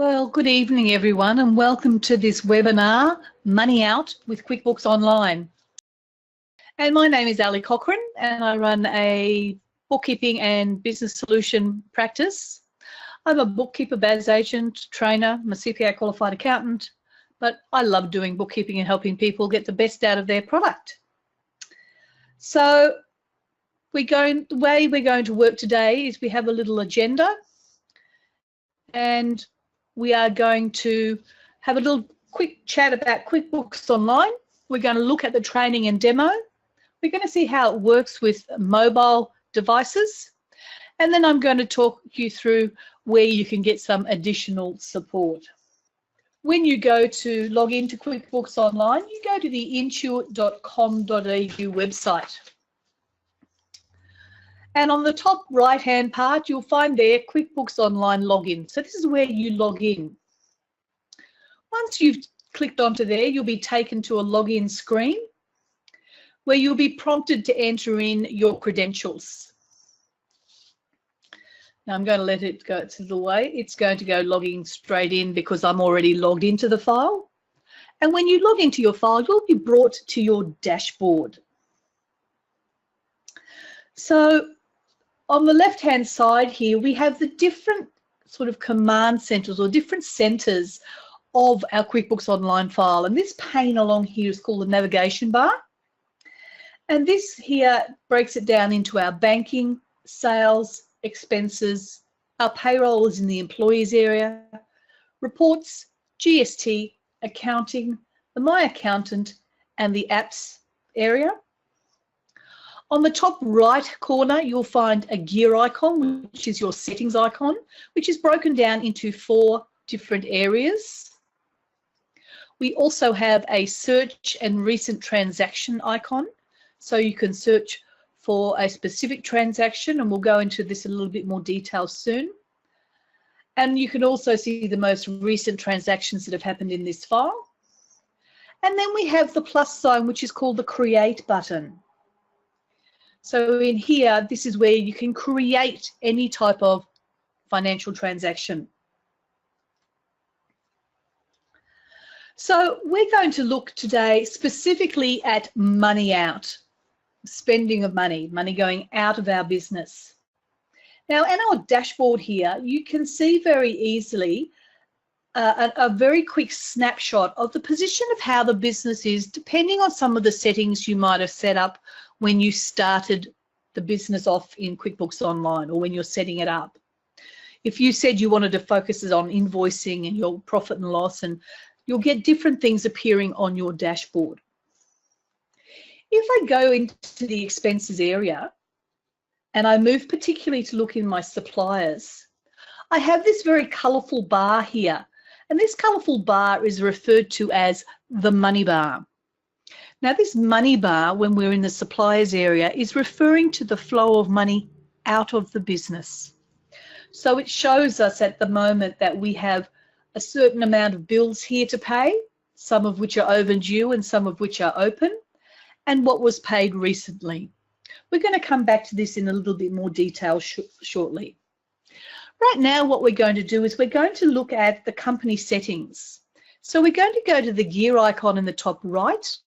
Well, good evening everyone and welcome to this webinar, Money Out with QuickBooks Online. And my name is Alee Cochrane and I run a bookkeeping and business solution practice. I'm a bookkeeper, badge agent, trainer, I'm a CPA qualified accountant, but I love doing bookkeeping and helping people get the best out of their product. So the way we're going to work today is we have a little agenda and we are going to have a little quick chat about QuickBooks Online. We're going to look at the training and demo. We're going to see how it works with mobile devices. And then I'm going to talk you through where you can get some additional support. When you go to log into QuickBooks Online, you go to the intuit.com.au website. And on the top right-hand part, you'll find there QuickBooks Online Login. So this is where you log in. Once you've clicked onto there, you'll be taken to a login screen where you'll be prompted to enter in your credentials. Now I'm going to let it go to the way. It's going to go logging straight in because I'm already logged into the file. And when you log into your file, you'll be brought to your dashboard. So on the left-hand side here, we have the different sort of command centers or different centers of our QuickBooks Online file. And this pane along here is called the navigation bar. And this here breaks it down into our banking, sales, expenses, our payroll is in the employees area, reports, GST, accounting, the My Accountant, and the apps area. On the top right corner, you'll find a gear icon, which is your settings icon, which is broken down into 4 different areas. We also have a search and recent transaction icon. So you can search for a specific transaction, and we'll go into this in a little bit more detail soon. And you can also see the most recent transactions that have happened in this file. And then we have the plus sign, which is called the Create button. So in here, this is where you can create any type of financial transaction. So we're going to look today specifically at money out, spending of money, money going out of our business. Now in our dashboard here, you can see very easily a very quick snapshot of the position of how the business is, depending on some of the settings you might have set up when you started the business off in QuickBooks Online or when you're setting it up. If you said you wanted to focus on invoicing and your profit and loss, and you'll get different things appearing on your dashboard. If I go into the expenses area and I move particularly to look in my suppliers, I have this very colourful bar here. And this colourful bar is referred to as the money bar. Now this money bar, when we're in the suppliers area, is referring to the flow of money out of the business. So it shows us at the moment that we have a certain amount of bills here to pay, some of which are overdue and some of which are open, and what was paid recently. We're going to come back to this in a little bit more detail shortly. Right now, what we're going to do is we're going to look at the company settings. So we're going to go to the gear icon in the top right,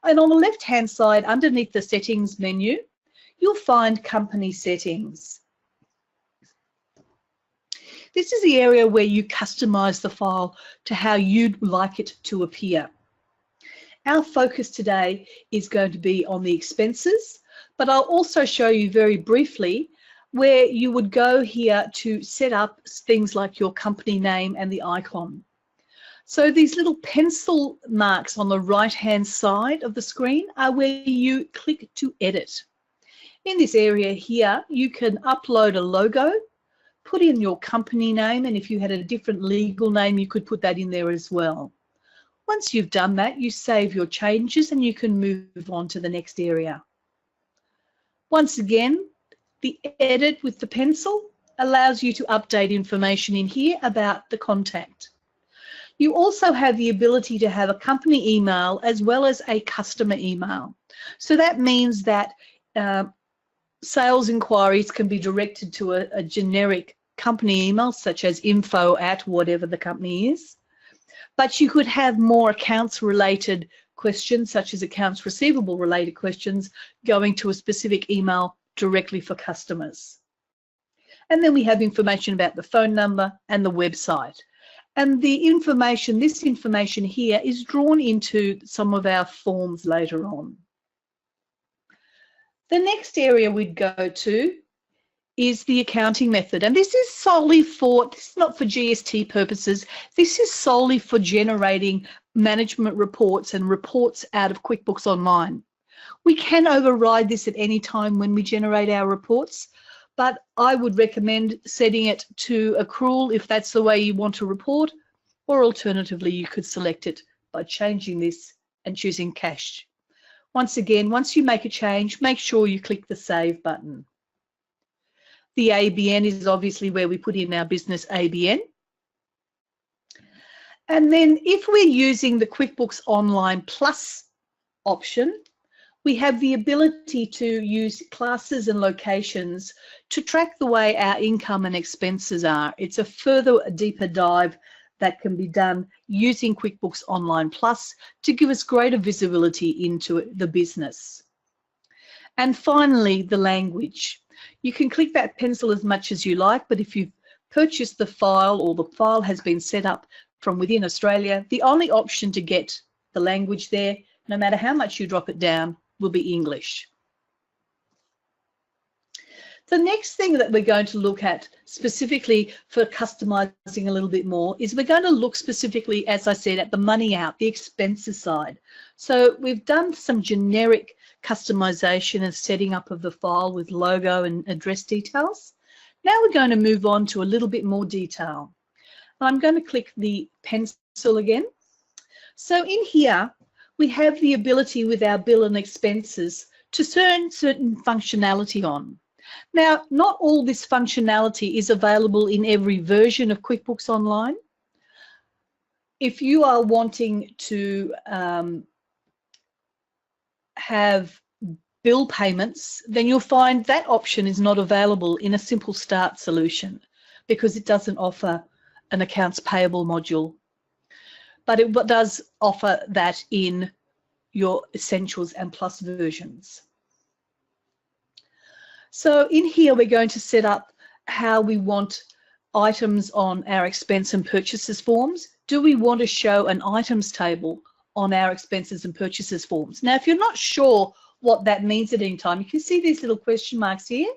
and on the left-hand side, underneath the settings menu, you'll find company settings. This is the area where you customize the file to how you'd like it to appear. Our focus today is going to be on the expenses, but I'll also show you very briefly where you would go here to set up things like your company name and the icon. So these little pencil marks on the right-hand side of the screen are where you click to edit. In this area here, you can upload a logo, put in your company name, and if you had a different legal name, you could put that in there as well. Once you've done that, you save your changes and you can move on to the next area. Once again, the edit with the pencil allows you to update information in here about the contact. You also have the ability to have a company email as well as a customer email. So that means that sales inquiries can be directed to a generic company emails such as info@ whatever the company is. But you could have more accounts related questions such as accounts receivable related questions going to a specific email directly for customers. And then we have information about the phone number and the website. And the information, this information here, is drawn into some of our forms later on. The next area we'd go to is the accounting method. And this is solely for, this is not for GST purposes, this is solely for generating management reports and reports out of QuickBooks Online. We can override this at any time when we generate our reports, but I would recommend setting it to accrual if that's the way you want to report, or alternatively you could select it by changing this and choosing cash. Once again, once you make a change, make sure you click the Save button. The ABN is obviously where we put in our business ABN. And then if we're using the QuickBooks Online Plus option, we have the ability to use classes and locations to track the way our income and expenses are. It's a further deeper dive that can be done using QuickBooks Online Plus to give us greater visibility into the business. And finally, the language. You can click that pencil as much as you like, but if you've purchased the file or the file has been set up from within Australia, the only option to get the language there, no matter how much you drop it down, will be English. The next thing that we're going to look at specifically for customizing a little bit more is we're going to look specifically, as I said, at the money out, the expenses side. So we've done some generic customization and setting up of the file with logo and address details. Now we're going to move on to a little bit more detail. I'm going to click the pencil again. So in here, we have the ability with our bill and expenses to turn certain functionality on. Now, not all this functionality is available in every version of QuickBooks Online. If you are wanting to have bill payments, then you'll find that option is not available in a simple start solution because it doesn't offer an accounts payable module. But it does offer that in your Essentials and Plus versions. So in here, we're going to set up how we want items on our expense and purchases forms. Do we want to show an items table on our expenses and purchases forms? Now, if you're not sure what that means at any time, you can see these little question marks here.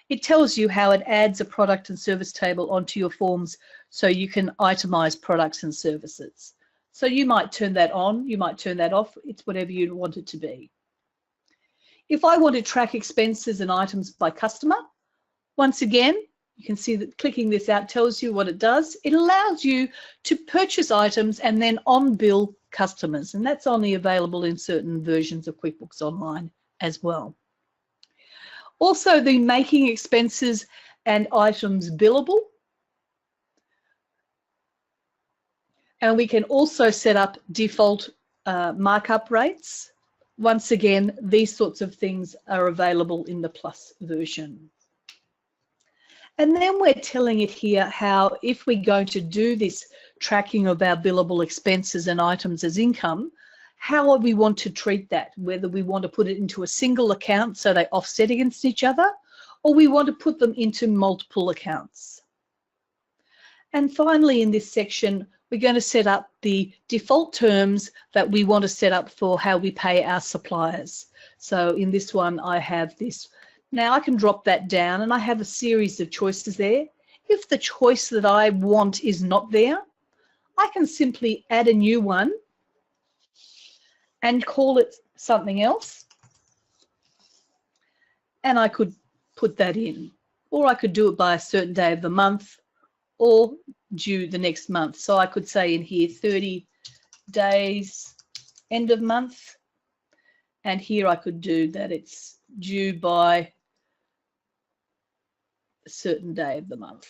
It tells you how it adds a product and service table onto your forms so you can itemize products and services. So you might turn that on, you might turn that off, it's whatever you want it to be. If I want to track expenses and items by customer, once again, you can see that clicking this out tells you what it does. It allows you to purchase items and then on-bill customers, and that's only available in certain versions of QuickBooks Online as well. Also, the making expenses and items billable. And we can also set up default markup rates. Once again, these sorts of things are available in the Plus version. And then we're telling it here how, if we're going to do this tracking of our billable expenses and items as income, how we want to treat that, whether we want to put it into a single account so they offset against each other, or we want to put them into multiple accounts. And finally, in this section, we're going to set up the default terms that we want to set up for how we pay our suppliers. So in this one, I have this. Now I can drop that down and I have a series of choices there. If the choice that I want is not there, I can simply add a new one and call it something else. And I could put that in, or I could do it by a certain day of the month or due the next month. So I could say in here 30 days, end of month. And here I could do that it's due by a certain day of the month.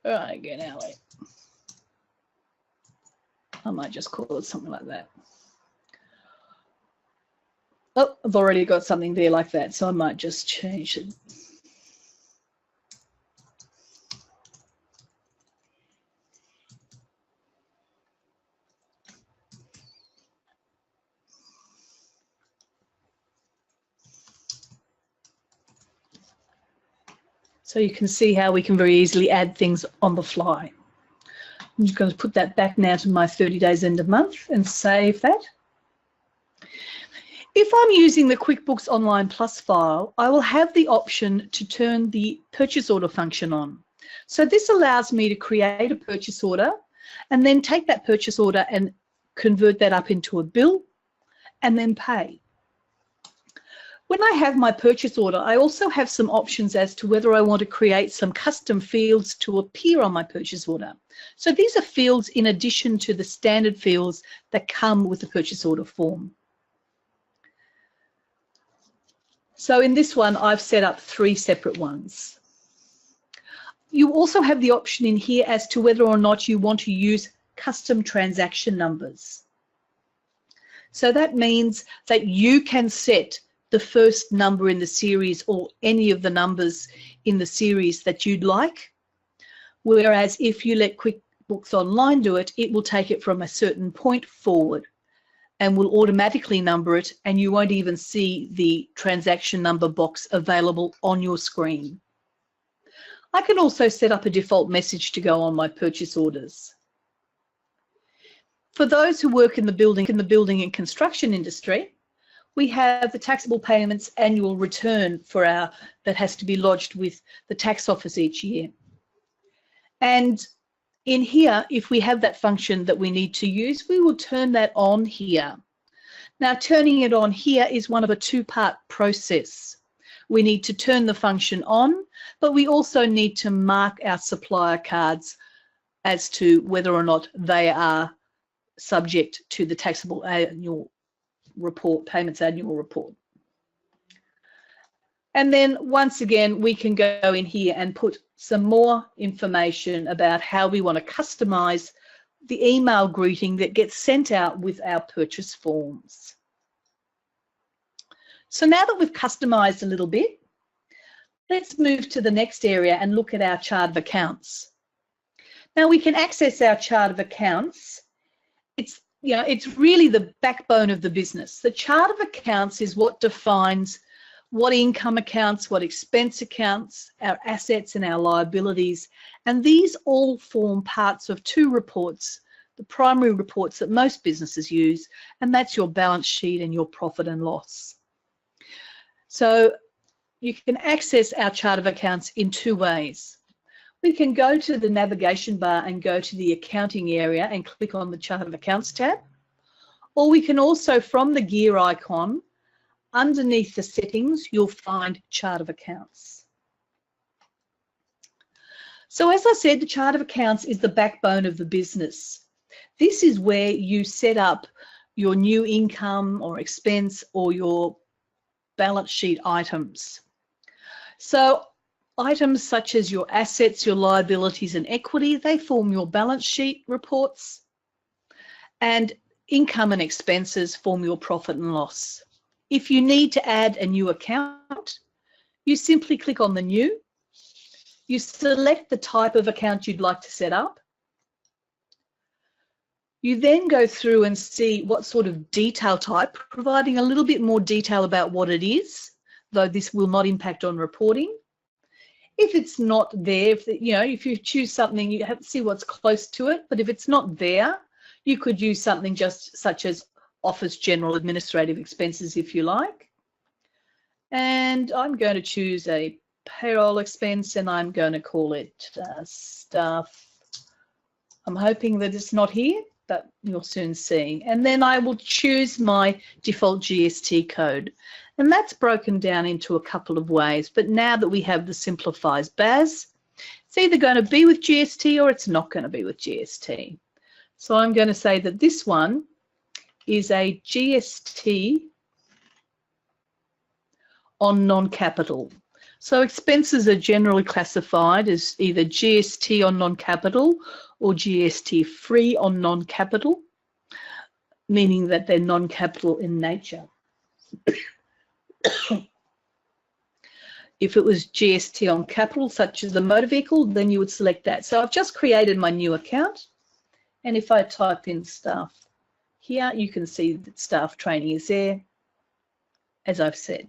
Right, again, Alee. I might just call it something like that. Oh, I've already got something there like that, so I might just change it. So you can see how we can very easily add things on the fly. I'm just going to put that back now to my 30 days end of month and save that. If I'm using the QuickBooks Online Plus file, I will have the option to turn the purchase order function on. So this allows me to create a purchase order and then take that purchase order and convert that up into a bill and then pay. When I have my purchase order, I also have some options as to whether I want to create some custom fields to appear on my purchase order. So these are fields in addition to the standard fields that come with the purchase order form. So in this one, I've set up 3 separate ones. You also have the option in here as to whether or not you want to use custom transaction numbers. So that means that you can set the first number in the series or any of the numbers in the series that you'd like. Whereas if you let QuickBooks Online do it, it will take it from a certain point forward and will automatically number it, and you won't even see the transaction number box available on your screen. I can also set up a default message to go on my purchase orders. For those who work in the building and construction industry, we have the taxable payments annual return that has to be lodged with the tax office each year. And in here, if we have that function that we need to use, we will turn that on here. Now, turning it on here is one of a 2-part process. We need to turn the function on, but we also need to mark our supplier cards as to whether or not they are subject to the taxable annual report, payments annual report. And then once again, we can go in here and put some more information about how we want to customize the email greeting that gets sent out with our purchase forms. So now that we've customized a little bit, let's move to the next area and look at our chart of accounts. Now we can access our chart of accounts. It's really the backbone of the business. The chart of accounts is what defines what income accounts, what expense accounts, our assets and our liabilities. And these all form parts of 2 reports, the primary reports that most businesses use, and that's your balance sheet and your profit and loss. So you can access our chart of accounts in 2 ways. We can go to the navigation bar and go to the accounting area and click on the chart of accounts tab. Or we can also, from the gear icon, underneath the settings, you'll find chart of accounts. So as I said, the chart of accounts is the backbone of the business. This is where you set up your new income or expense or your balance sheet items. So items such as your assets, your liabilities and equity, they form your balance sheet reports, and income and expenses form your profit and loss. If you need to add a new account, you simply click on the new, you select the type of account you'd like to set up. You then go through and see what sort of detail type, providing a little bit more detail about what it is, though this will not impact on reporting. If it's not there, if you choose something, you have to see what's close to it, but if it's not there, you could use something just such as office general administrative expenses if you like. And I'm going to choose a payroll expense and I'm going to call it staff. I'm hoping that it's not here, but you'll soon see. And then I will choose my default GST code. And that's broken down into a couple of ways. But now that we have the simplifies BAS, it's either going to be with GST or it's not going to be with GST. So I'm going to say that this one is a GST on non-capital. So expenses are generally classified as either GST on non-capital or GST free on non-capital, meaning that they're non-capital in nature. If it was GST on capital, such as the motor vehicle, then you would select that. So I've just created my new account, and if I type in staff here, you can see that staff training is there, as I've said.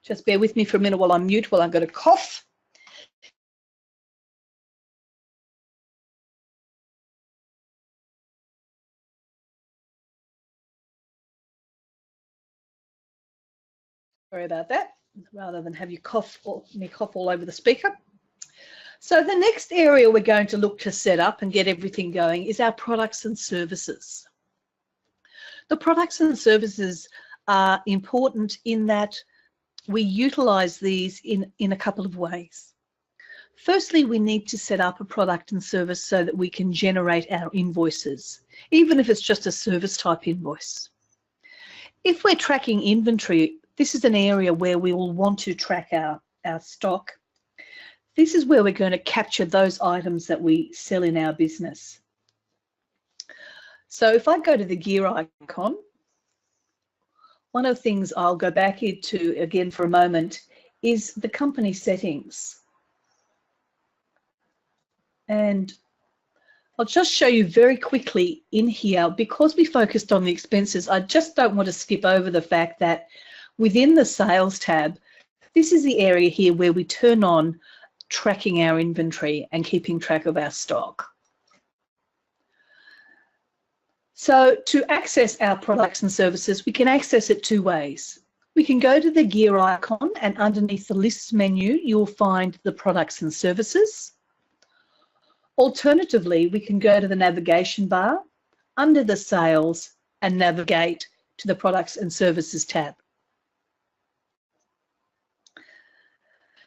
Just bear with me for a minute while I mute, while I've got a cough. Sorry about that, rather than have you cough or me cough all over the speaker. So the next area we're going to look to set up and get everything going is our products and services. The products and services are important in that we utilize these in a couple of ways. Firstly, we need to set up a product and service so that we can generate our invoices, even if it's just a service type invoice. If we're tracking inventory, this is an area where we will want to track our stock. This is where we're going to capture those items that we sell in our business. So if I go to the gear icon, one of the things I'll go back into again for a moment is the company settings. And I'll just show you very quickly in here, because we focused on the expenses, I just don't want to skip over the fact that within the sales tab, this is the area here where we turn on tracking our inventory and keeping track of our stock. So to access our products and services, we can access it two ways. We can go to the gear icon, and underneath the lists menu, you'll find the products and services. Alternatively, we can go to the navigation bar under the sales and navigate to the products and services tab.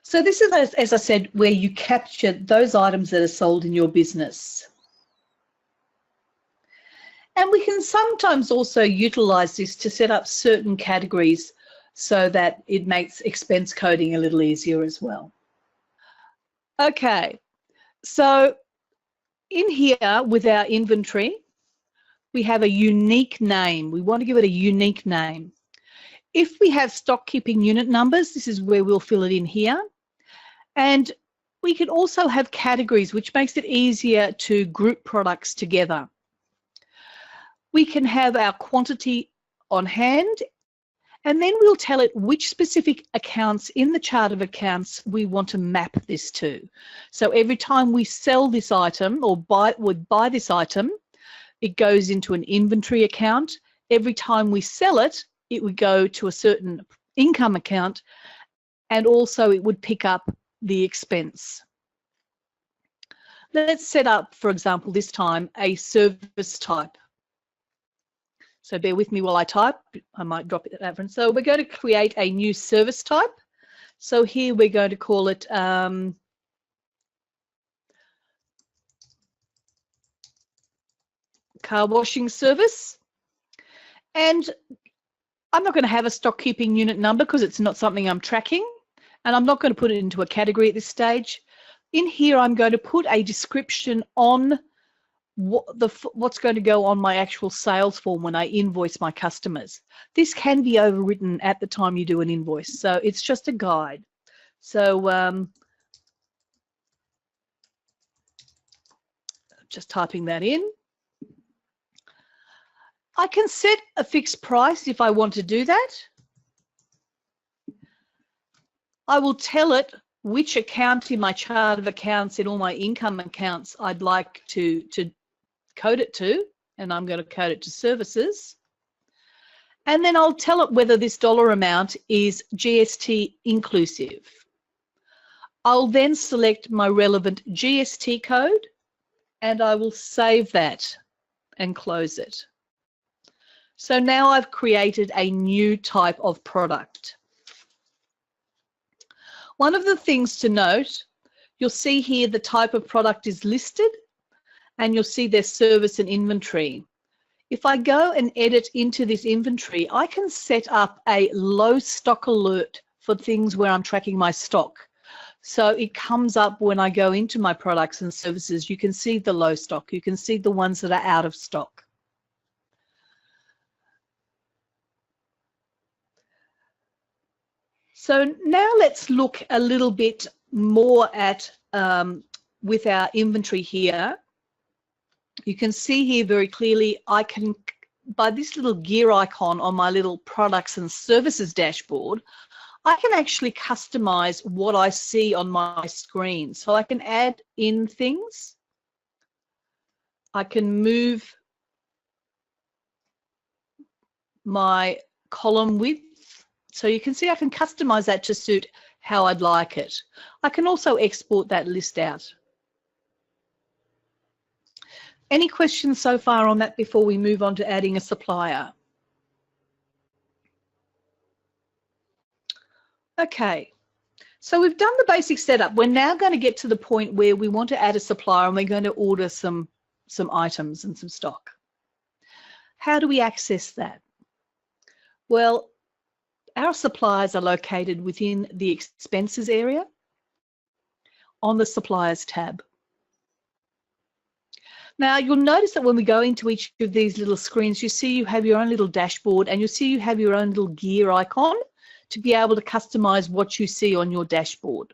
So this is, as I said, where you capture those items that are sold in your business. And we can sometimes also utilize this to set up certain categories so that it makes expense coding a little easier as well. Okay, so in here with our inventory, we have a unique name. We want to give it a unique name. If we have stock keeping unit numbers, this is where we'll fill it in here. And we can also have categories, which makes it easier to group products together. We can have our quantity on hand, and then we'll tell it which specific accounts in the chart of accounts we want to map this to. So every time we sell this item or would buy this item, it goes into an inventory account. Every time we sell it, it would go to a certain income account, and also it would pick up the expense. Let's set up, for example, this time a service type. So bear with me while I type. I might drop it at that. So we're going to create a new service type. So here we're going to call it car washing service. And I'm not going to have a stock keeping unit number because it's not something I'm tracking. And I'm not going to put it into a category at this stage. In here, I'm going to put a description on what's going to go on my actual sales form when I invoice my customers. This can be overwritten at the time you do an invoice, so it's just a guide. So just typing that in. I can set a fixed price if I want to do that. I will tell it which account in my chart of accounts, in all my income accounts, I'd like to code it to, and I'm going to code it to services. And then I'll tell it whether this dollar amount is GST inclusive. I'll then select my relevant GST code, and I will save that and close it. So now I've created a new type of product. One of the things to note, you'll see here the type of product is listed, and you'll see their service and inventory. If I go and edit into this inventory, I can set up a low stock alert for things where I'm tracking my stock. So it comes up when I go into my products and services. You can see the low stock. You can see the ones that are out of stock. So now let's look a little bit more at with our inventory here. You can see here very clearly I can, by this little gear icon on my little products and services dashboard, I can actually customize what I see on my screen. So I can add in things. I can move my column width. So you can see I can customize that to suit how I'd like it. I can also export that list out. Any questions so far on that before we move on to adding a supplier? Okay, so we've done the basic setup. We're now going to get to the point where we want to add a supplier and we're going to order some items and some stock. How do we access that? Well, our suppliers are located within the expenses area on the suppliers tab. Now you'll notice that when we go into each of these little screens, you see you have your own little dashboard and you'll see you have your own little gear icon to be able to customize what you see on your dashboard.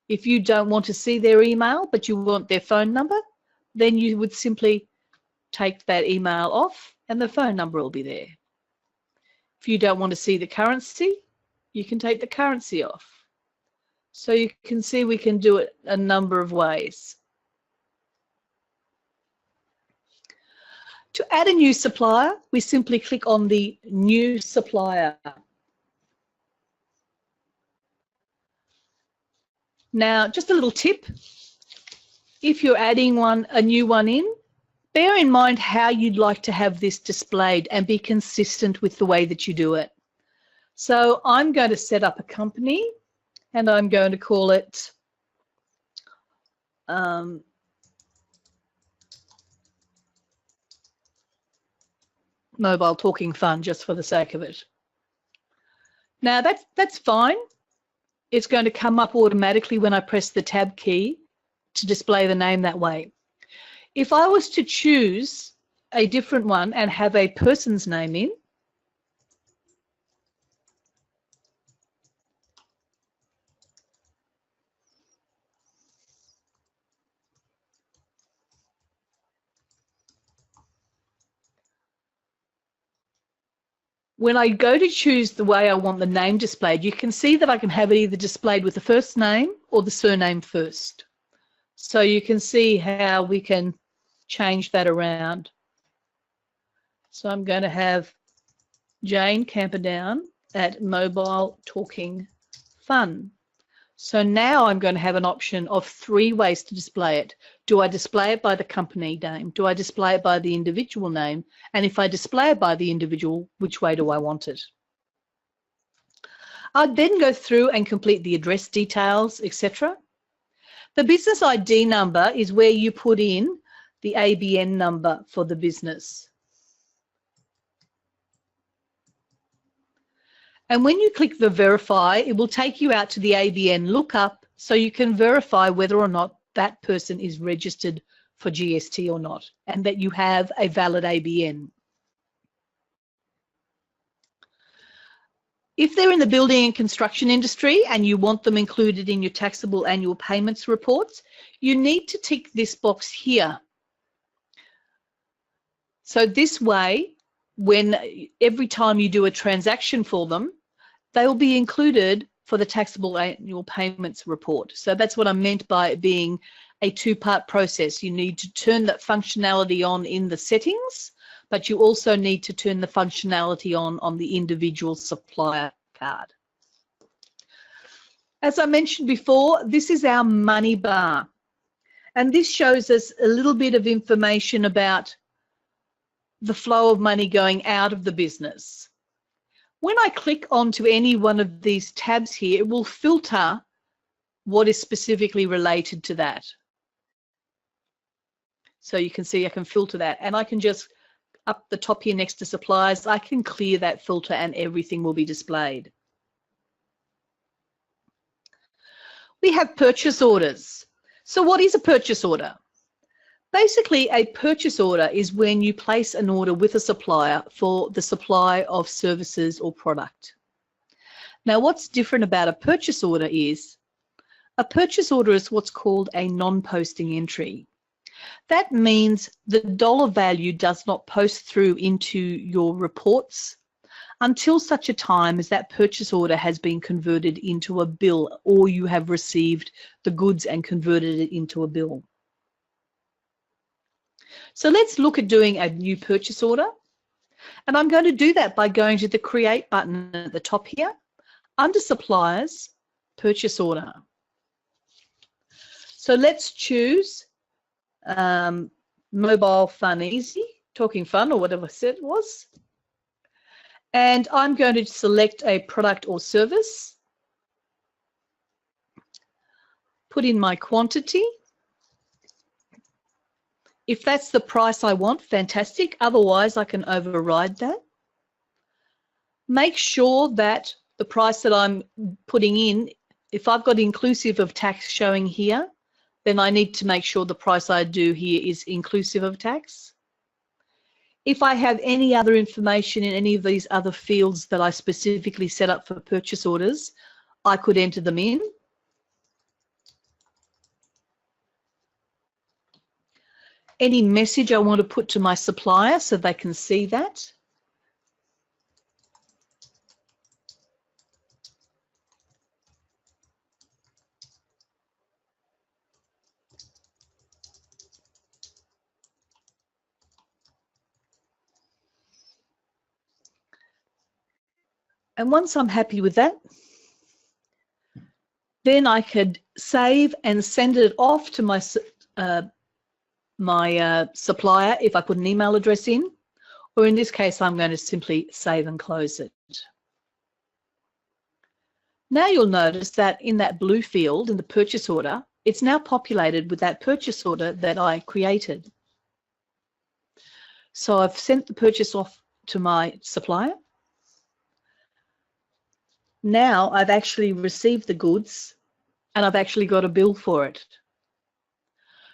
If you don't want to see their email, but you want their phone number, then you would simply take that email off and the phone number will be there. If you don't want to see the currency, you can take the currency off. So you can see we can do it a number of ways. To add a new supplier, we simply click on the New Supplier. Now, just a little tip. If you're adding a new one in, bear in mind how you'd like to have this displayed and be consistent with the way that you do it. So I'm going to set up a company and I'm going to call it Mobile Talking Fun, just for the sake of it. Now that's fine. It's going to come up automatically when I press the tab key to display the name that way. If I was to choose a different one and have a person's name in, when I go to choose the way I want the name displayed, you can see that I can have it either displayed with the first name or the surname first. So you can see how we can change that around. So I'm going to have Jane Camperdown at Mobile Talking Fun. So now I'm going to have an option of 3 ways to display it. Do I display it by the company name? Do I display it by the individual name? And if I display it by the individual, which way do I want it? I'd then go through and complete the address details, etc. The business ID number is where you put in the ABN number for the business. And when you click the verify, it will take you out to the ABN lookup so you can verify whether or not that person is registered for GST or not, and that you have a valid ABN. If they're in the building and construction industry and you want them included in your taxable annual payments reports, you need to tick this box here. So this way, every time you do a transaction for them, they will be included for the taxable annual payments report. So that's what I meant by it being a 2-part process. You need to turn that functionality on in the settings, but you also need to turn the functionality on the individual supplier card. As I mentioned before, this is our money bar. And this shows us a little bit of information about the flow of money going out of the business. When I click onto any one of these tabs here, it will filter what is specifically related to that. So you can see I can filter that, and I can just, up the top here next to suppliers, I can clear that filter and everything will be displayed. We have purchase orders. So what is a purchase order? Basically, a purchase order is when you place an order with a supplier for the supply of services or product. Now, what's different about a purchase order is a purchase order is what's called a non-posting entry. That means the dollar value does not post through into your reports until such a time as that purchase order has been converted into a bill, or you have received the goods and converted it into a bill. So let's look at doing a new purchase order. And I'm going to do that by going to the Create button at the top here, under Suppliers, Purchase Order. So let's choose Mobile Fun Easy, Talking Fun, or whatever I said it was. And I'm going to select a product or service, put in my quantity. If that's the price I want, fantastic. Otherwise, I can override that. Make sure that the price that I'm putting in, if I've got inclusive of tax showing here, then I need to make sure the price I do here is inclusive of tax. If I have any other information in any of these other fields that I specifically set up for purchase orders, I could enter them in. Any message I want to put to my supplier so they can see that. And once I'm happy with that, then I could save and send it off to my supplier if I put an email address in, or in this case, I'm going to simply save and close it. Now you'll notice that in that blue field in the purchase order, it's now populated with that purchase order that I created. So I've sent the purchase off to my supplier. Now I've actually received the goods and I've actually got a bill for it.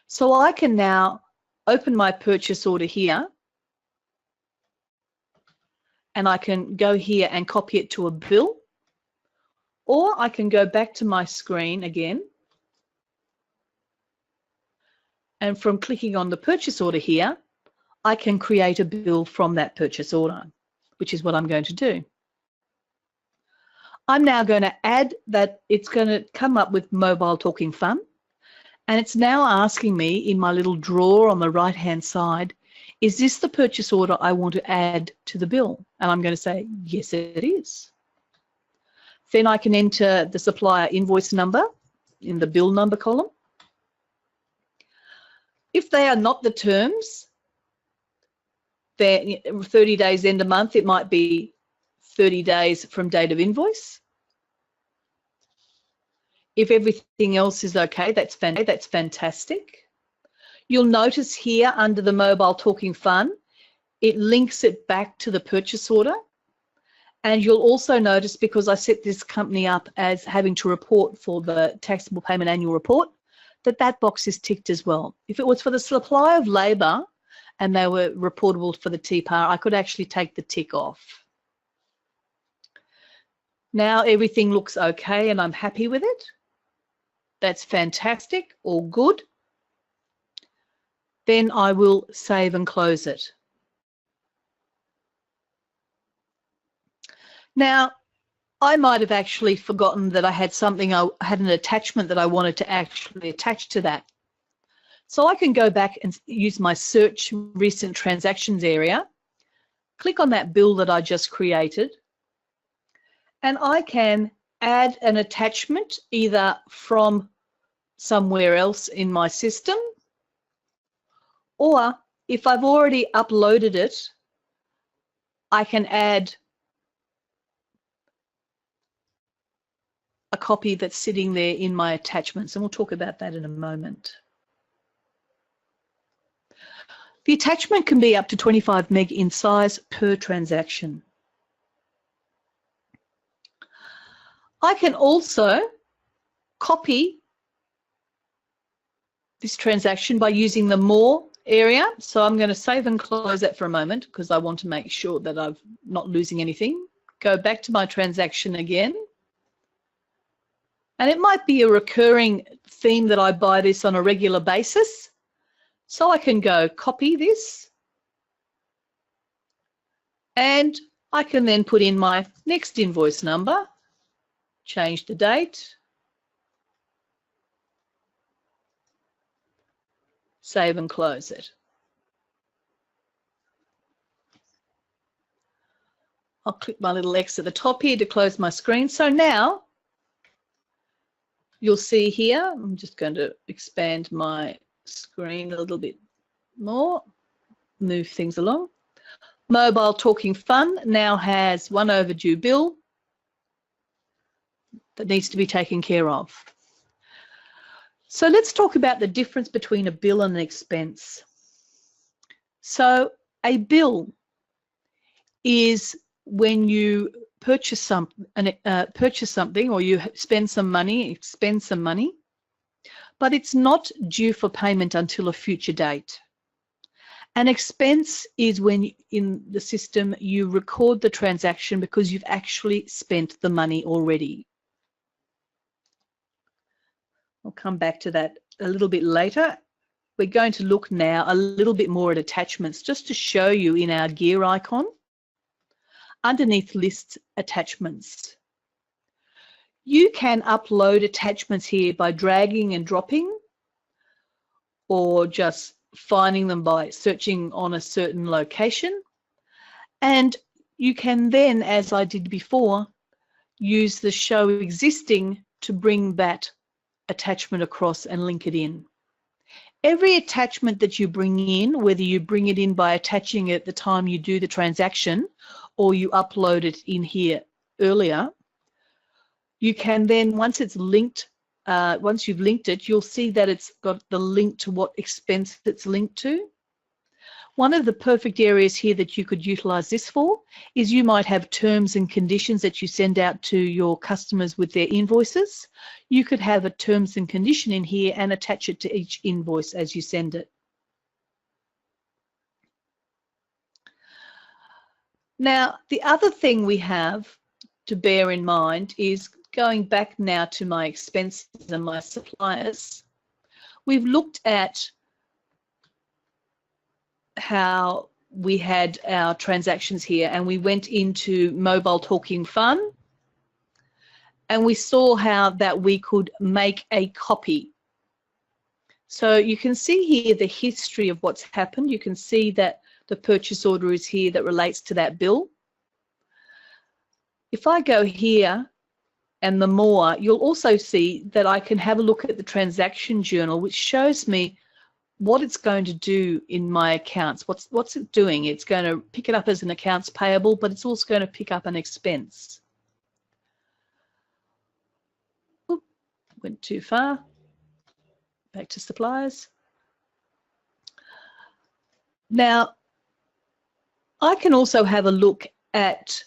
So I can now open my purchase order here and I can go here and copy it to a bill, or I can go back to my screen again, and from clicking on the purchase order here, I can create a bill from that purchase order, which is what I'm going to do. I'm now going to add that it's going to come up with Mobile Talking Fun, and it's now asking me in my little drawer on the right hand side, is this the purchase order I want to add to the bill? And I'm going to say, yes, it is. Then I can enter the supplier invoice number in the bill number column. If they are not the terms, they're 30 days end of month, it might be 30 days from date of invoice. If everything else is okay, that's fantastic. You'll notice here under the Mobile Talking Fun, it links it back to the purchase order. And you'll also notice, because I set this company up as having to report for the taxable payment annual report, that that box is ticked as well. If it was for the supply of labour and they were reportable for the TPAR, I could actually take the tick off. Now everything looks okay and I'm happy with it. That's fantastic, all good. Then I will save and close it. Now, I might have actually forgotten that I had something, I had an attachment that I wanted to actually attach to that. So I can go back and use my search recent transactions area, click on that bill that I just created, and I can add an attachment either from somewhere else in my system, or if I've already uploaded it, I can add a copy that's sitting there in my attachments, and we'll talk about that in a moment. The attachment can be up to 25 meg in size per transaction. I can also copy this transaction by using the More area. So I'm going to save and close that for a moment because I want to make sure that I'm not losing anything. Go back to my transaction again. And it might be a recurring theme that I buy this on a regular basis. So I can go copy this. And I can then put in my next invoice number, change the date, save and close it. I'll click my little X at the top here to close my screen. So now you'll see here, I'm just going to expand my screen a little bit more, move things along. Mobile Talking Fun now has one overdue bill that needs to be taken care of. So let's talk about the difference between a bill and an expense. So a bill is when you purchase something or you spend some money, expend some money, but it's not due for payment until a future date. An expense is when in the system you record the transaction because you've actually spent the money already. I'll come back to that a little bit later. We're going to look now a little bit more at attachments just to show you in our gear icon underneath list attachments. You can upload attachments here by dragging and dropping or just finding them by searching on a certain location. And you can then, as I did before, use the show existing to bring that attachment across and link it in. Every attachment that you bring in, whether you bring it in by attaching it at the time you do the transaction or you upload it in here earlier, you can then, once it's linked, once you've linked it, you'll see that it's got the link to what expense it's linked to. One of the perfect areas here that you could utilize this for is you might have terms and conditions that you send out to your customers with their invoices. You could have a terms and condition in here and attach it to each invoice as you send it. Now, the other thing we have to bear in mind is going back now to my expenses and my suppliers. We've looked at how we had our transactions here and we went into Mobile Talking Fun and we saw how that we could make a copy. So you can see here the history of what's happened. You can see that the purchase order is here that relates to that bill. If I go here and the more, you'll also see that I can have a look at the transaction journal, which shows me what it's going to do in my accounts. What's it doing? It's going to pick it up as an accounts payable, but it's also going to pick up an expense. Oop, went too far. Back to suppliers. Now, I can also have a look at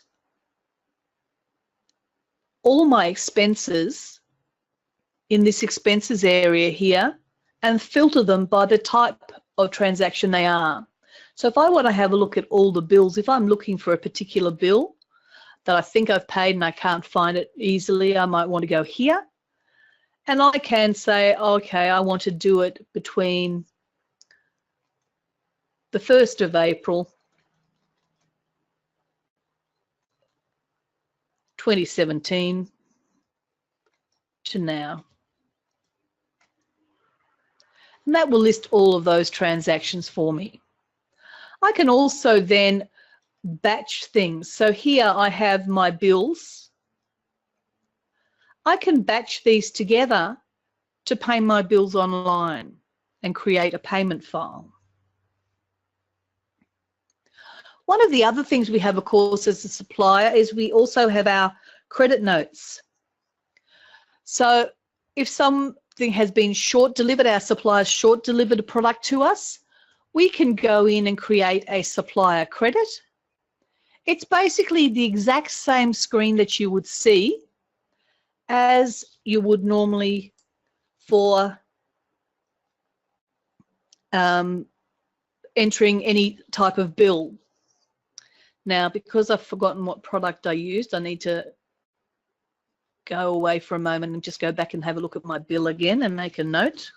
all my expenses in this expenses area here and filter them by the type of transaction they are. So if I want to have a look at all the bills, if I'm looking for a particular bill that I think I've paid and I can't find it easily, I might want to go here and I can say, okay, I want to do it between the 1st of April 2017 to now. And that will list all of those transactions for me. I can also then batch things. So here I have my bills. I can batch these together to pay my bills online and create a payment file. One of the other things we have, of course, as a supplier is we also have our credit notes. So if something has been short delivered, our suppliers short delivered a product to us, we can go in and create a supplier credit. It's basically the exact same screen that you would see as you would normally for entering any type of bill. Now, because I've forgotten what product I used, I need to go away for a moment and just go back and have a look at my bill again and make a note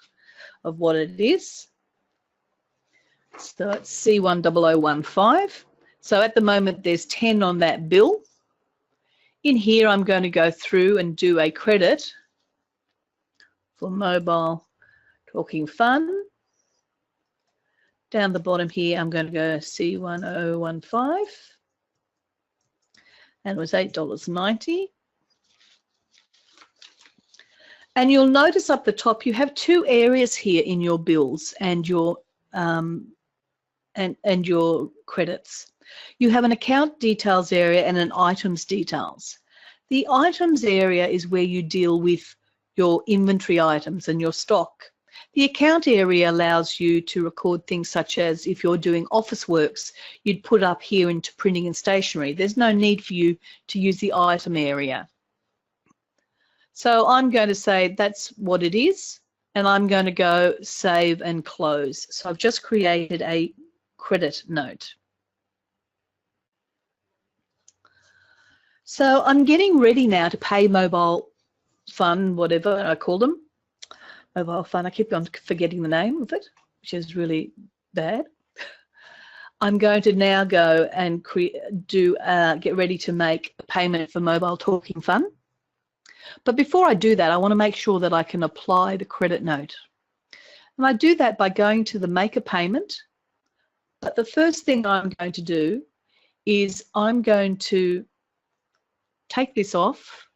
of what it is. So it's C10015. So at the moment there's 10 on that bill. In here I'm going to go through and do a credit for mobile talking fun. Down the bottom here I'm going to go C1015 and it was $8.90. And you'll notice up the top you have two areas here in your bills and your your credits. You have an account details area and an items details. The items area is where you deal with your inventory items and your stock. The account area allows you to record things such as if you're doing office works, you'd put up here into printing and stationery. There's no need for you to use the item area. So I'm going to say that's what it is, and I'm going to go save and close. So I've just created a credit note. So I'm getting ready now to pay mobile fun, whatever I call them. Mobile fun, I keep on forgetting the name of it, which is really bad. I'm going to now go and get ready to make a payment for mobile talking fun. But before I do that, I want to make sure that I can apply the credit note. And I do that by going to the make a payment. But the first thing I'm going to do is I'm going to take this off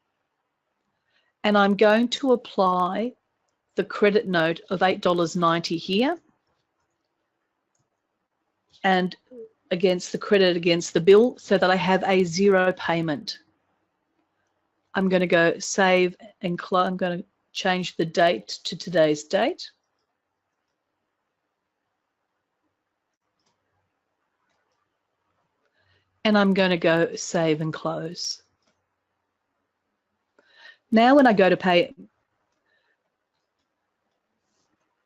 and I'm going to apply the credit note of $8.90 here and against the credit against the bill so that I have a zero payment. I'm going to go save and close. I'm going to change the date to today's date. And I'm going to go save and close. Now when I go to pay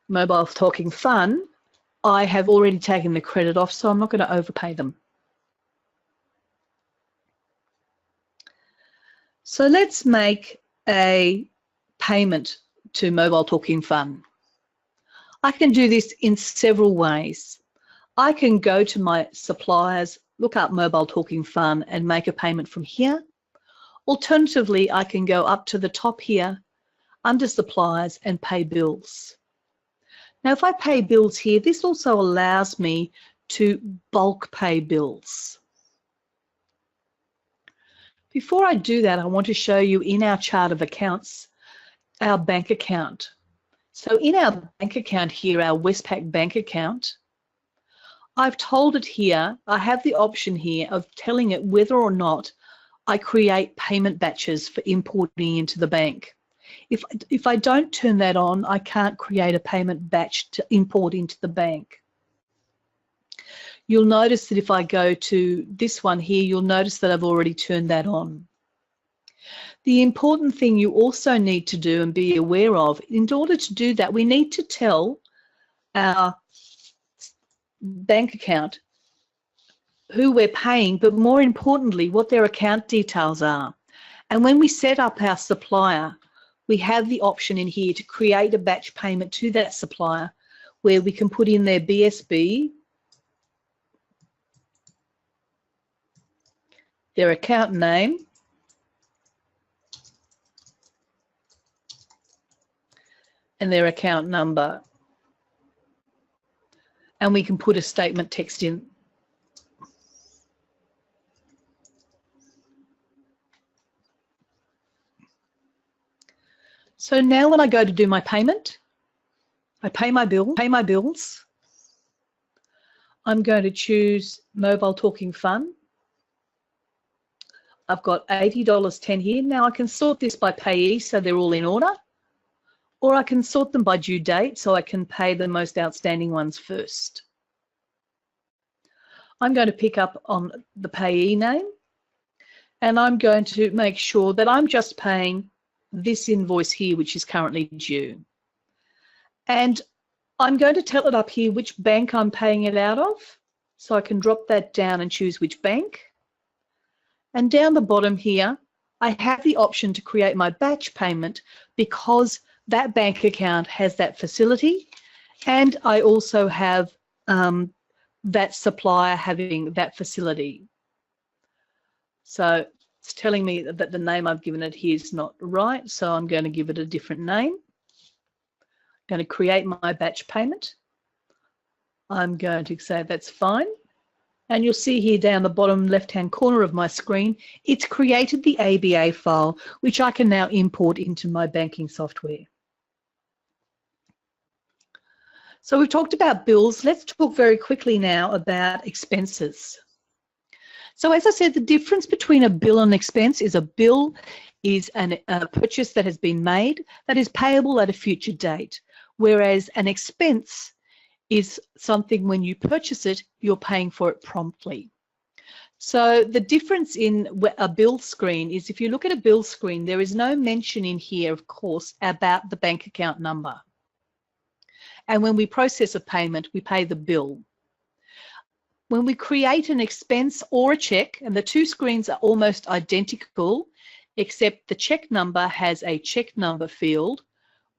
mobile talking fun, I have already taken the credit off, so I'm not going to overpay them. So let's make a payment to mobile talking fun. I can do this in several ways. I can go to my suppliers, look up mobile talking fun and make a payment from here. Alternatively, I can go up to the top here under suppliers and pay bills. Now, if I pay bills here, this also allows me to bulk pay bills. Before I do that, I want to show you in our chart of accounts, our bank account. So in our bank account here, our Westpac bank account, I've told it here, I have the option here of telling it whether or not I create payment batches for importing into the bank. If I don't turn that on, I can't create a payment batch to import into the bank. You'll notice that if I go to this one here, you'll notice that I've already turned that on. The important thing you also need to do and be aware of, in order to do that, we need to tell our bank account who we're paying, but more importantly, what their account details are. And when we set up our supplier, we have the option in here to create a batch payment to that supplier where we can put in their BSB, their account name, and their account number. And we can put a statement text in. So now when I go to do my payment, I pay my bills. I'm going to choose Mobile Talking Fun. I've got $80.10 here. Now I can sort this by payee so they're all in order, or I can sort them by due date so I can pay the most outstanding ones first. I'm going to pick up on the payee name and I'm going to make sure that I'm just paying this invoice here, which is currently due. And I'm going to tell it up here which bank I'm paying it out of. So I can drop that down and choose which bank. And down the bottom here, I have the option to create my batch payment because that bank account has that facility. And I also have that supplier having that facility. So it's telling me that the name I've given it here is not right. So I'm going to give it a different name. I'm going to create my batch payment. I'm going to say that's fine. And you'll see here down the bottom left-hand corner of my screen, it's created the ABA file, which I can now import into my banking software. So we've talked about bills. Let's talk very quickly now about expenses. So as I said, the difference between a bill and an expense is a bill is a purchase that has been made that is payable at a future date, whereas an expense is something when you purchase it, you're paying for it promptly. So the difference in a bill screen is if you look at a bill screen, there is no mention in here, of course, about the bank account number. And when we process a payment, we pay the bill. When we create an expense or a check, and the two screens are almost identical, except the check number has a check number field,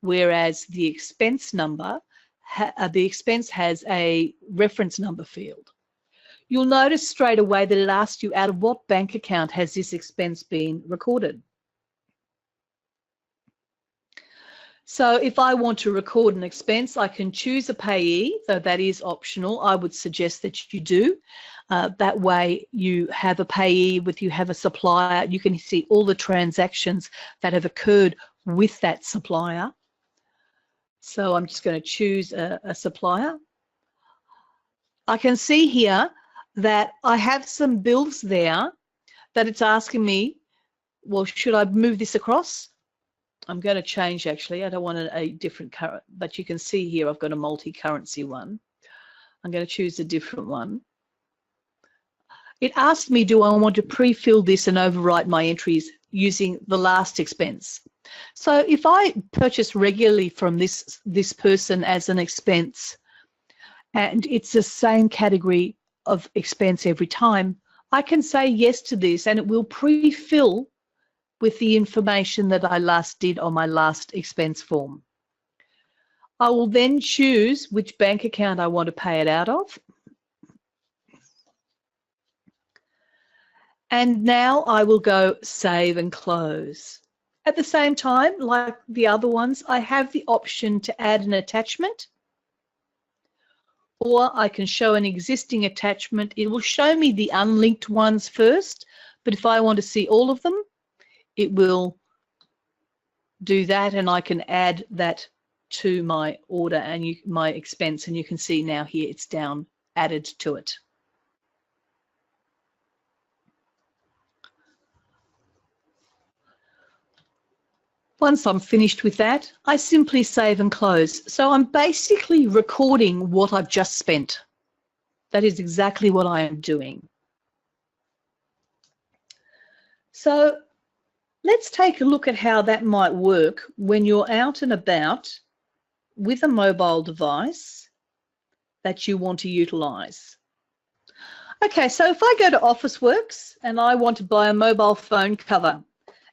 whereas the expense has a reference number field. You'll notice straight away that it asks you out of what bank account has this expense been recorded. So if I want to record an expense, I can choose a payee, though that is optional. I would suggest that you do. That way you have a payee, you have a supplier, you can see all the transactions that have occurred with that supplier. So I'm just going to choose a supplier. I can see here that I have some bills there that it's asking me, well, should I move this across? I'm going to change actually. I don't want a different current, but you can see here I've got a multi-currency one. I'm going to choose a different one. It asked me, do I want to pre-fill this and overwrite my entries using the last expense? So if I purchase regularly from this person as an expense, and it's the same category of expense every time, I can say yes to this and it will pre-fill with the information that I last did on my last expense form. I will then choose which bank account I want to pay it out of. And now I will go save and close. At the same time, like the other ones, I have the option to add an attachment, or I can show an existing attachment. It will show me the unlinked ones first, but if I want to see all of them, it will do that, and I can add that to my order and my expense, and you can see now here it's down, added to it. Once I'm finished with that, I simply save and close. So I'm basically recording what I've just spent. That is exactly what I am doing. So let's take a look at how that might work when you're out and about with a mobile device that you want to utilize. Okay, so if I go to Officeworks and I want to buy a mobile phone cover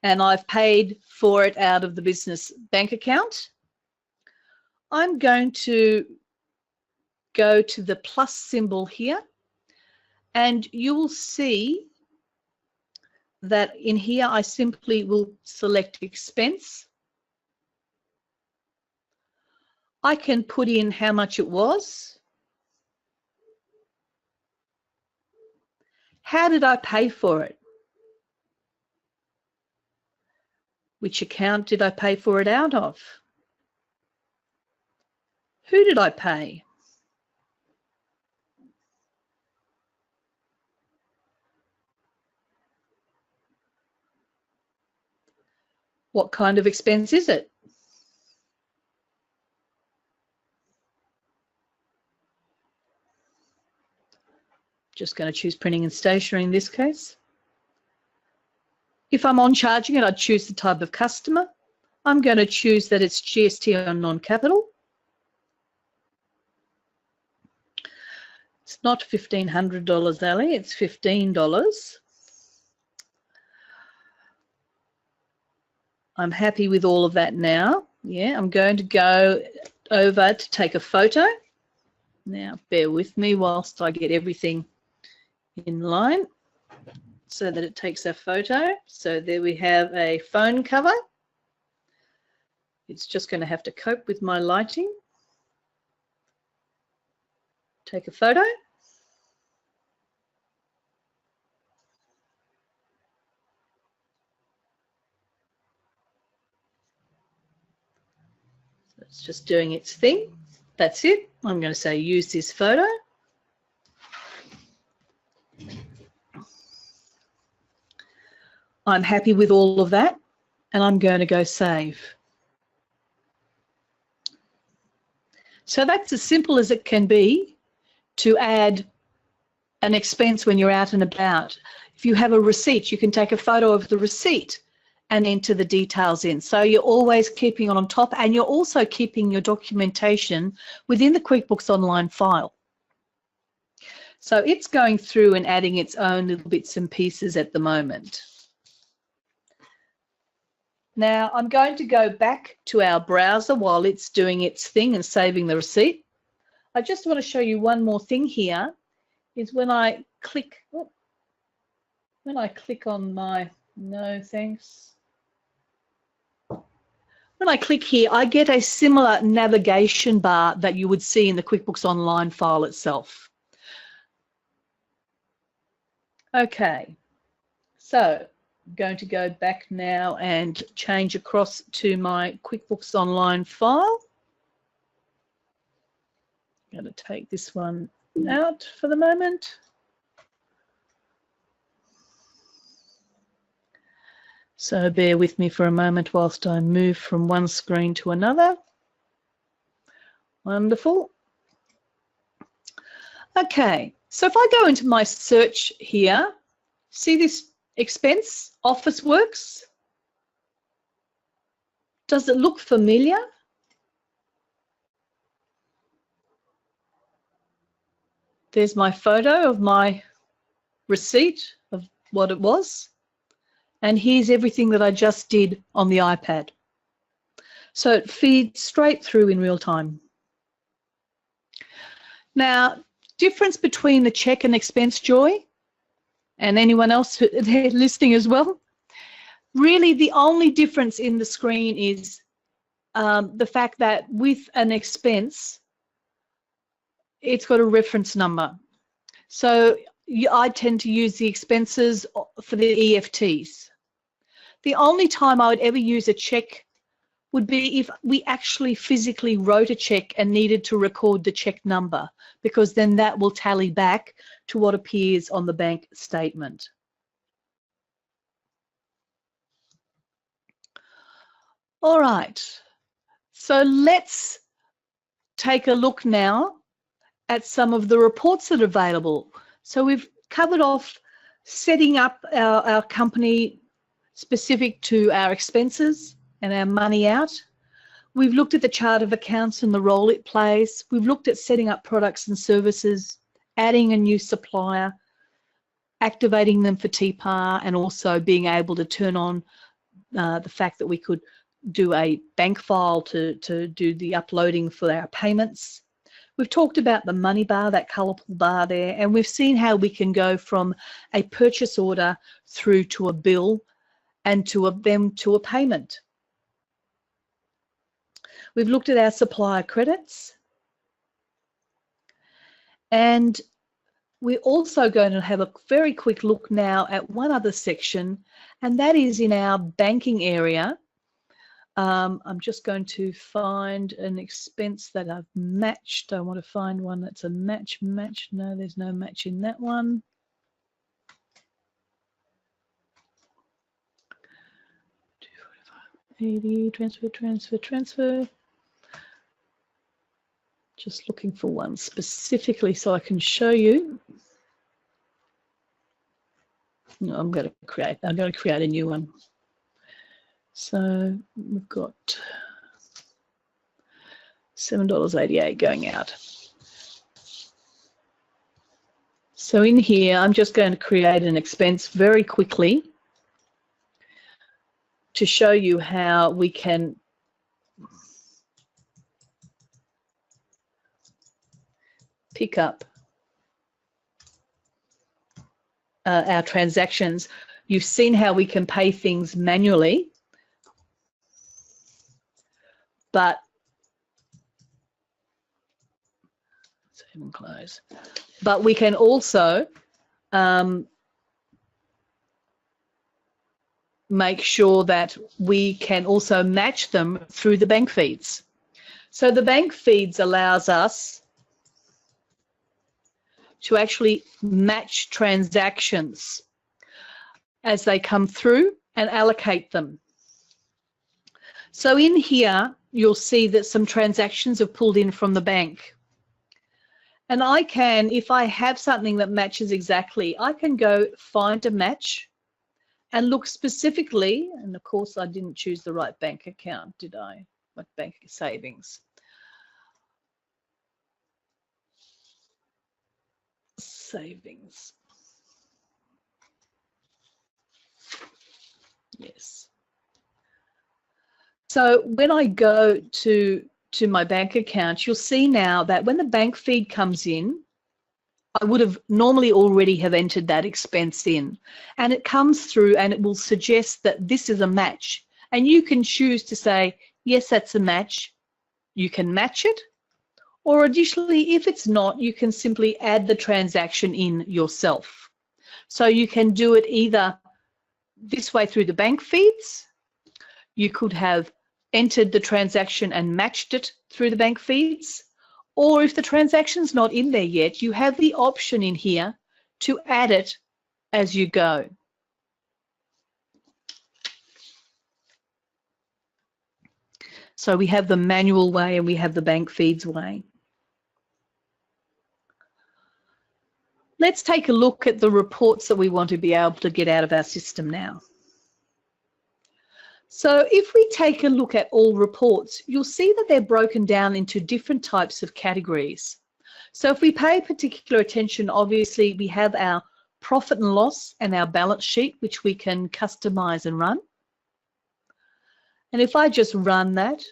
and I've paid for it out of the business bank account, I'm going to go to the plus symbol here and you will see that in here I simply will select expense. I can put in how much it was. How did I pay for it? Which account did I pay for it out of? Who did I pay? What kind of expense is it? Just going to choose printing and stationery in this case. If I'm on charging it, I'd choose the type of customer. I'm going to choose that it's GST on non-capital. It's not $1,500, Alee, it's $15. I'm happy with all of that now. Yeah, I'm going to go over to take a photo. Now, bear with me whilst I get everything in line so that it takes a photo. So there we have a phone cover. It's just going to have to cope with my lighting. Take a photo. So it's just doing its thing. That's it. I'm going to say use this photo. I'm happy with all of that, and I'm going to go save. So that's as simple as it can be to add an expense when you're out and about. If you have a receipt, you can take a photo of the receipt and enter the details in. So you're always keeping it on top, and you're also keeping your documentation within the QuickBooks Online file. So it's going through and adding its own little bits and pieces at the moment. Now I'm going to go back to our browser while it's doing its thing and saving the receipt. I just want to show you one more thing here, is when I click on my, no thanks. When I click here, I get a similar navigation bar that you would see in the QuickBooks Online file itself. Okay, so I'm going to go back now and change across to my QuickBooks Online file. I'm going to take this one out for the moment. So bear with me for a moment whilst I move from one screen to another. Wonderful. Okay, so if I go into my search here, see this expense, Officeworks? Does it look familiar? There's my photo of my receipt of what it was. And here's everything that I just did on the iPad. So it feeds straight through in real time. Now, difference between the check and expense, Joy, and anyone else listening as well, really the only difference in the screen is the fact that with an expense, it's got a reference number. So I tend to use the expenses for the EFTs. The only time I would ever use a check would be if we actually physically wrote a check and needed to record the check number, because then that will tally back to what appears on the bank statement. All right, so let's take a look now at some of the reports that are available. So we've covered off setting up our company specific to our expenses and our money out. We've looked at the chart of accounts and the role it plays. We've looked at setting up products and services, adding a new supplier, activating them for TPAR, and also being able to turn on the fact that we could do a bank file to do the uploading for our payments. We've talked about the money bar, that colourful bar there, and we've seen how we can go from a purchase order through to a bill and to a payment. We've looked at our supplier credits, and we're also going to have a very quick look now at one other section, and that is in our banking area. I'm just going to find an expense that I've matched. I want to find one that's a match. No, there's no match in that one. Transfer. Just looking for one specifically so I can show you. No, I'm going to create a new one. So we've got $7.88 going out. So in here, I'm just going to create an expense very quickly to show you how we can pick up our transactions. You've seen how we can pay things manually, but save and close. But we can also make sure that we can also match them through the bank feeds. So the bank feeds allows us to actually match transactions as they come through and allocate them. So in here, you'll see that some transactions have pulled in from the bank. And I can, if I have something that matches exactly, I can go find a match and look specifically, and of course I didn't choose the right bank account, did I? My bank savings. Savings. Yes. So when I go to my bank account, you'll see now that when the bank feed comes in, I would have normally already have entered that expense in, and it comes through and it will suggest that this is a match, and you can choose to say, yes, that's a match. You can match it, or additionally, if it's not, you can simply add the transaction in yourself. So you can do it either this way through the bank feeds. You could have entered the transaction and matched it through the bank feeds. Or if the transaction's not in there yet, you have the option in here to add it as you go. So we have the manual way and we have the bank feeds way. Let's take a look at the reports that we want to be able to get out of our system now. So if we take a look at all reports, you'll see that they're broken down into different types of categories. So if we pay particular attention, obviously we have our profit and loss and our balance sheet, which we can customize and run. And if I just run that,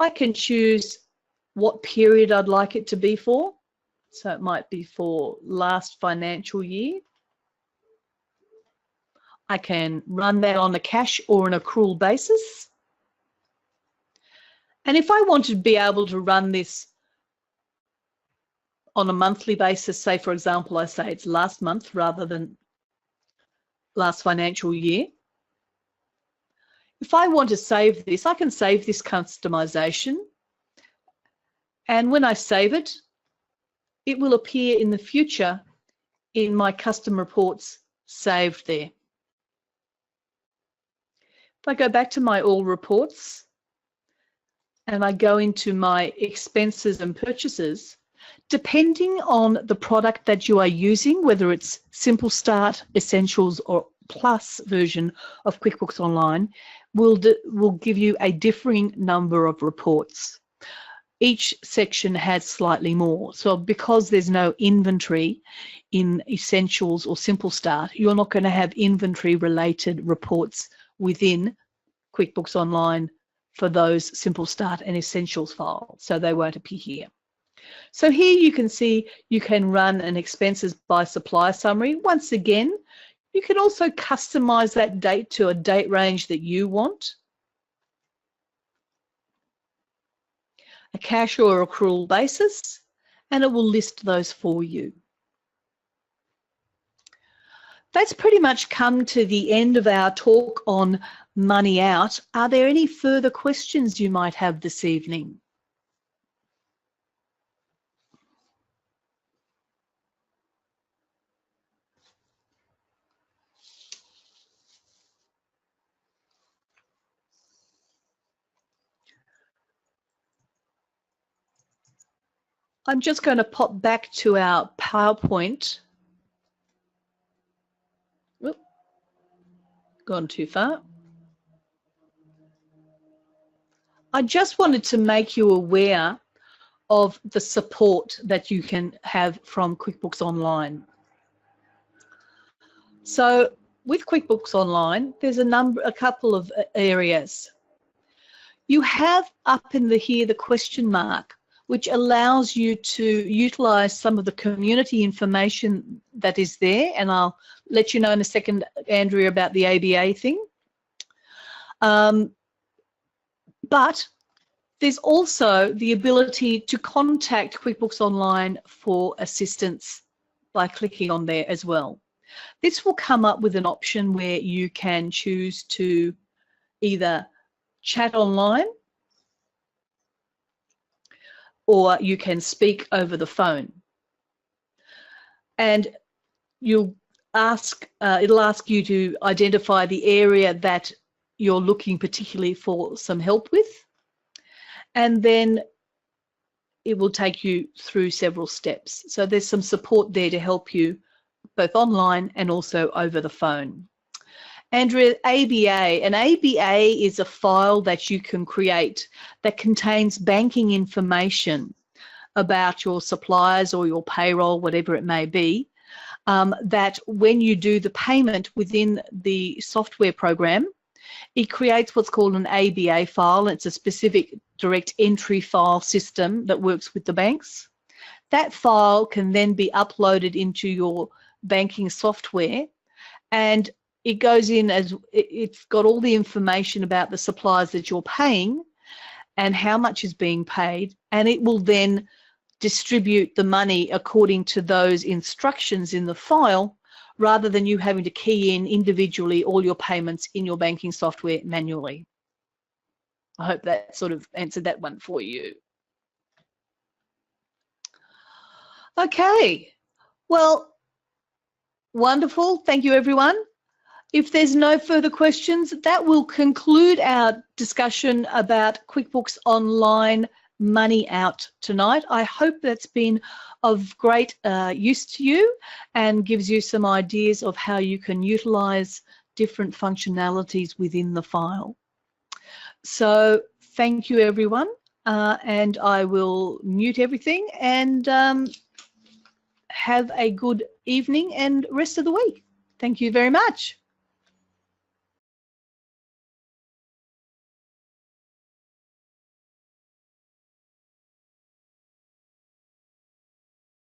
I can choose what period I'd like it to be for. So it might be for last financial year. I can run that on a cash or an accrual basis. And if I want to be able to run this on a monthly basis, say for example, I say it's last month rather than last financial year. If I want to save this, I can save this customization. And when I save it, it will appear in the future in my custom reports saved there. If I go back to my all reports and I go into my expenses and purchases, depending on the product that you are using, whether it's Simple Start, Essentials or Plus version of QuickBooks Online, will give you a differing number of reports. Each section has slightly more. So because there's no inventory in Essentials or Simple Start, you're not going to have inventory related reports within QuickBooks Online for those Simple Start and Essentials files, so they won't appear here. So here you can see you can run an expenses by supplier summary. Once again, you can also customize that date to a date range that you want. A cash or accrual basis, and it will list those for you. That's pretty much come to the end of our talk on money out. Are there any further questions you might have this evening? I'm just going to pop back to our PowerPoint. Oop, gone too far. I just wanted to make you aware of the support that you can have from QuickBooks Online. So with QuickBooks Online, there's a couple of areas. You have up in here the question mark, which allows you to utilize some of the community information that is there, and I'll let you know in a second, Andrea, about the ABA thing. But there's also the ability to contact QuickBooks Online for assistance by clicking on there as well. This will come up with an option where you can choose to either chat online or you can speak over the phone. And it'll ask you to identify the area that you're looking particularly for some help with, and then it will take you through several steps. So there's some support there to help you both online and also over the phone. Andrea, ABA. An ABA is a file that you can create that contains banking information about your suppliers or your payroll, whatever it may be, that when you do the payment within the software program, it creates what's called an ABA file. It's a specific direct entry file system that works with the banks. That file can then be uploaded into your banking software, and it goes in as it's got all the information about the suppliers that you're paying and how much is being paid, and it will then distribute the money according to those instructions in the file, rather than you having to key in individually all your payments in your banking software manually. I hope that sort of answered that one for you. Okay, well, wonderful. Thank you, everyone. If there's no further questions, that will conclude our discussion about QuickBooks Online Money Out tonight. I hope that's been of great use to you and gives you some ideas of how you can utilize different functionalities within the file. So thank you, everyone, and I will mute everything and have a good evening and rest of the week. Thank you very much.